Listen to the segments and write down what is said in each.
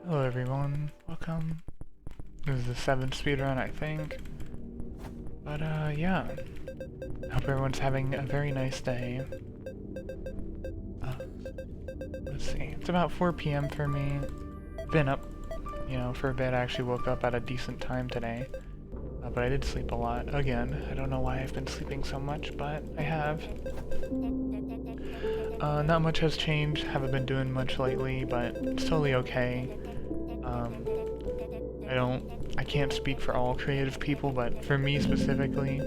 Hello everyone, welcome. This is the 7th speedrun, I think. But, yeah. I hope everyone's having a very nice day. Let's see, it's about 4 p.m. for me. Been up, for a bit. I actually woke up at a decent time today. But I did sleep a lot. Again, I don't know why I've been sleeping so much, but I have. Not much has changed, haven't been doing much lately, but it's totally okay. I can't speak for all creative people, but for me specifically,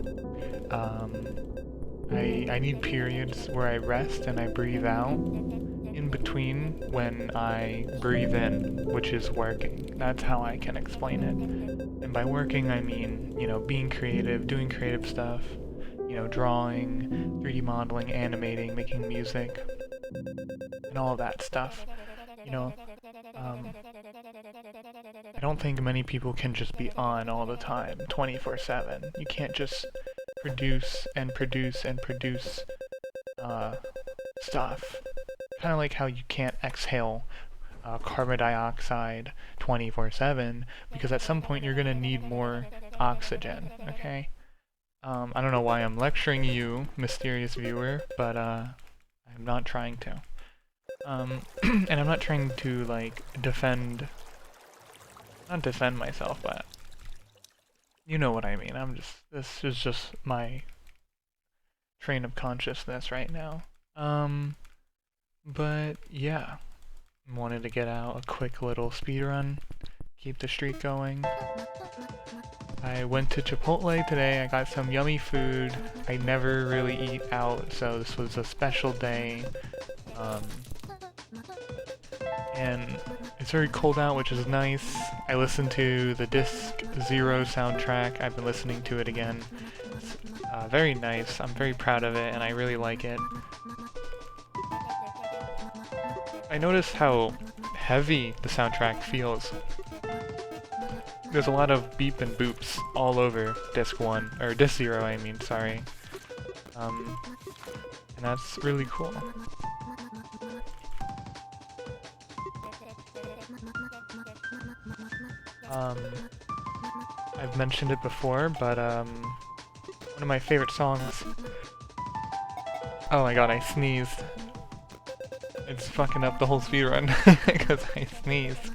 I need periods where I rest and I breathe out in between when I breathe in, which is working. That's how I can explain it. And by working, I mean, being creative, doing creative stuff, drawing, 3D modeling, animating, making music, and all of that stuff. I don't think many people can just be on all the time, 24/7. You can't just produce and produce and produce stuff. Kind of like how you can't exhale carbon dioxide 24/7, because at some point you're going to need more oxygen, okay? I don't know why I'm lecturing you, mysterious viewer, but I'm not trying to. And I'm not trying to, not defend myself, but you know what I mean. This is just my train of consciousness right now. But yeah, wanted to get out a quick little speedrun, keep the streak going. I went to Chipotle today, I got some yummy food. I never really eat out, so this was a special day. And it's very cold out, which is nice. I listened to the Disc Zero soundtrack. I've been listening to it again. It's very nice. I'm very proud of it, and I really like it. I noticed how heavy the soundtrack feels. There's a lot of beep and boops all over Disc 1, or Disc 0 I mean, sorry. And that's really cool. I've mentioned it before, but one of my favorite songs... Oh my god, I sneezed. It's fucking up the whole speedrun because I sneezed.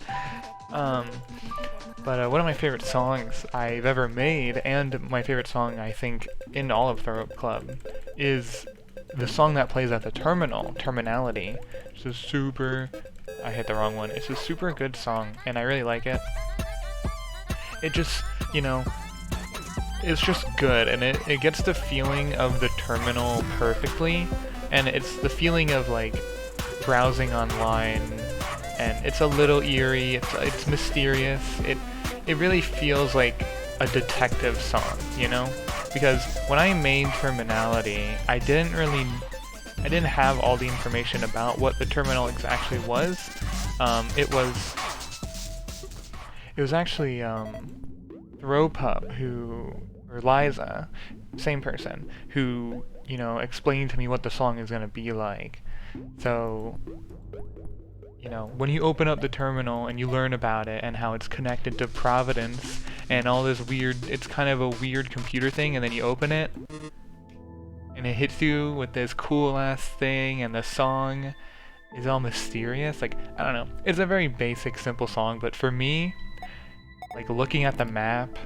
But one of my favorite songs I've ever made, and my favorite song I think in all of throwup Club, is the song that plays at the terminal, Terminality. It's a super... I hit the wrong one. It's a super good song, and I really like it. It just, it's just good, and it gets the feeling of the terminal perfectly, and it's the feeling of, browsing online, and it's a little eerie, it's mysterious, it really feels like a detective song, Because when I made Terminality, I didn't have all the information about what the terminal actually was. It was actually throwup or Liza, same person, who, explained to me what the song is gonna be like. So, when you open up the terminal and you learn about it and how it's connected to Providence and all this weird, it's kind of a weird computer thing, and then you open it and it hits you with this cool ass thing, and the song is all mysterious. I don't know. It's a very basic, simple song, but for me, looking at the map,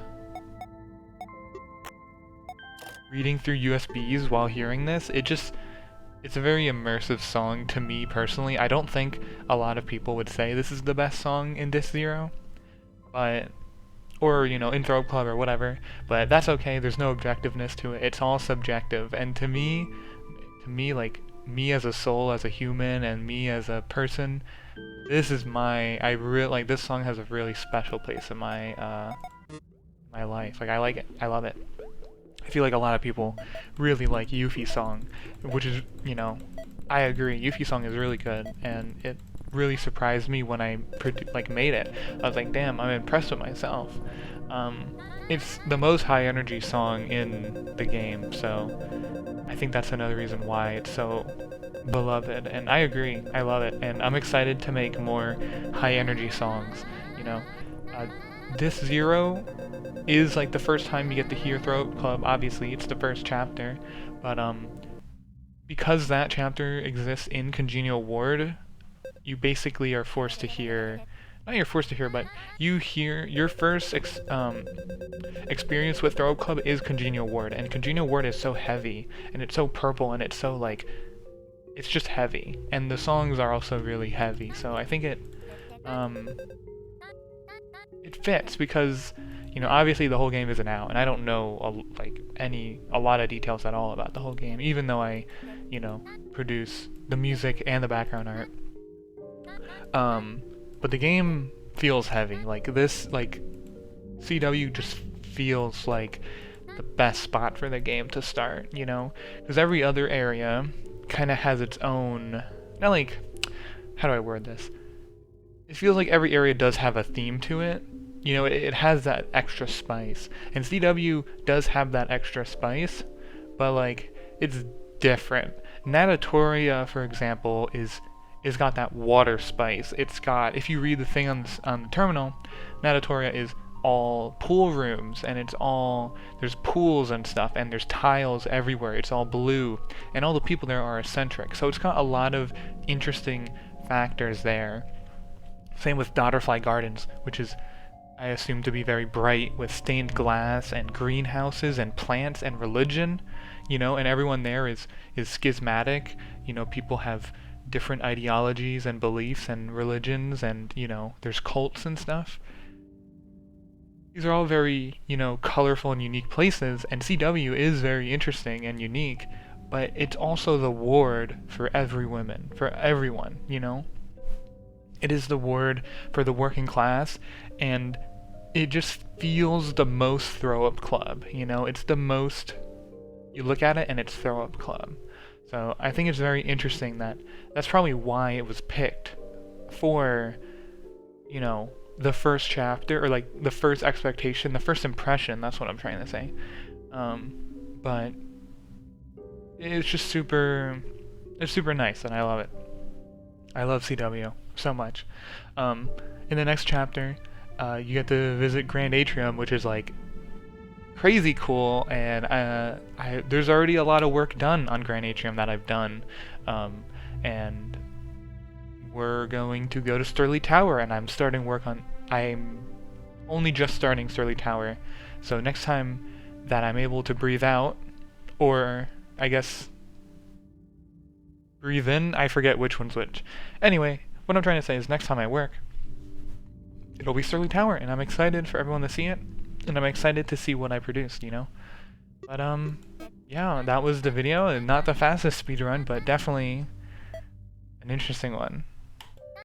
reading through USBs while hearing this, it's a very immersive song to me personally. I don't think a lot of people would say this is the best song in Disc 0, but, or, in throwup Club or whatever, but that's okay, there's no objectiveness to it, it's all subjective, and to me, me as a soul, as a human, and me as a person, this is this song has a really special place in my life. I like it, I love it. I feel like a lot of people really like Yuffie's song, which is, I agree, Yuffie's song is really good, and it really surprised me when I made it. I was like, damn, I'm impressed with myself. It's the most high energy song in the game, so I think that's another reason why it's so beloved, and I agree. I love it, and I'm excited to make more high energy songs. You know, uh, this zero is like the first time you get to hear Throat Club. Obviously, it's the first chapter, but because that chapter exists in Congenial Ward, you basically are forced to hear. Not you're forced to hear, but you hear your first experience with Throw Club is Congenial Ward, and Congenial Ward is so heavy, and it's so purple, and it's so like, it's just heavy, and the songs are also really heavy. So I think it fits because, you know, obviously the whole game isn't out, and I don't know a lot of details at all about the whole game, even though I, you know, produce the music and the background art. But the game feels heavy. Like this, like CW just feels like the best spot for the game to start, you know, because every other area kind of has its own, not like, how do I word this? It feels like every area does have a theme to it. You know, it has that extra spice. And CW does have that extra spice, but like, it's different. Natatoria, for example, is got that water spice. It's got, if you read the thing on the terminal, Natatoria is all pool rooms, and it's all, there's pools and stuff, and there's tiles everywhere. It's all blue, and all the people there are eccentric. So it's got a lot of interesting factors there. Same with Daughterfly Gardens, which is, I assume, to be very bright with stained glass and greenhouses and plants and religion, you know, and everyone there is schismatic. You know, people have different ideologies and beliefs and religions, and, you know, there's cults and stuff. These are all very, you know, colorful and unique places, and CW is very interesting and unique, but it's also the ward for everyone, you know? It is the ward for the working class, and it just feels the most throw-up club, you know? It's the most, you look at it and it's throw-up club. So I think it's very interesting that that's probably why it was picked for, you know, the first chapter, or like the first expectation, the first impression, that's what I'm trying to say. But it's just it's super nice, and I love it. I love CW so much. In the next chapter, you get to visit Grand Atrium, which is like crazy cool, and there's already a lot of work done on Grand Atrium that I've done, and we're going to go to Sturley Tower, and I'm only just starting Sturley Tower, so next time that I'm able to breathe out, or I guess breathe in, I forget which one's which. Anyway, what I'm trying to say is next time I work, it'll be Sturley Tower, and I'm excited for everyone to see it. And I'm excited to see what I produced, you know? But, yeah, that was the video. Not the fastest speedrun, but definitely an interesting one.